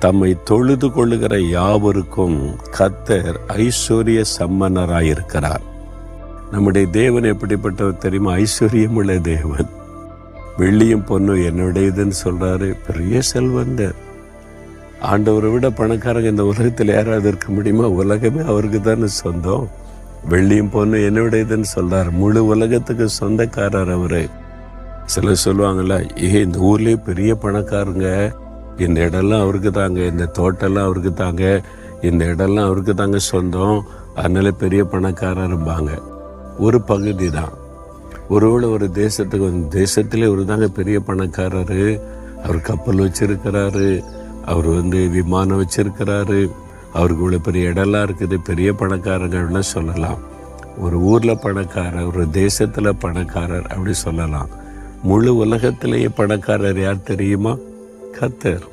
தம்மை தொழுது கொள்ளுகிற யாவருக்கும் கர்த்தர் ஐஸ்வர்ய சம்பன்னராயிருக்கிறார். நம்முடைய தேவன் எப்படிப்பட்டவர் தெரியுமா? ஐஸ்வர்யமுள்ள தேவன். வெள்ளியும் பொண்ணும் என்னுடையதுன்னு சொல்றாரு. பெரிய செல்வந்தர். ஆண்டவரை விட பணக்காரங்க இந்த உலகத்தில் யாராவது இருக்க முடியுமா? உலகமே அவருக்கு தானே சொந்தம். வெள்ளியும் பொண்ணும் என்னுடையதுன்னு சொல்றாரு. முழு உலகத்துக்கு சொந்தக்காரர் அவரு. சிலர் சொல்லுவாங்கல்ல, இந்த ஊர்லயே பெரிய பணக்காரங்க, இந்த இடம்லாம் அவருக்கு தாங்க, இந்த தோட்டம்லாம் அவருக்கு தாங்க, இந்த இடம்லாம் அவருக்கு தாங்க சொந்தம், அதனால பெரிய பணக்காரரும்பாங்க. ஒரு பகுதி தான். ஒருவேளை ஒரு தேசத்துக்கு தேசத்திலே ஒரு தாங்க பெரிய பணக்காரரு. அவர் கப்பல் வச்சிருக்கிறாரு, அவர் விமானம் வச்சிருக்கிறாரு, அவருக்கு இவ்வளோ பெரிய இடம்லாம் இருக்குது, பெரிய பணக்காரங்கள்னு சொல்லலாம். ஒரு ஊரில் பணக்காரர், ஒரு தேசத்தில் பணக்காரர் அப்படி சொல்லலாம். முழு உலகத்திலேயே பணக்காரர் யார் தெரியுமா? கர்த்தர்.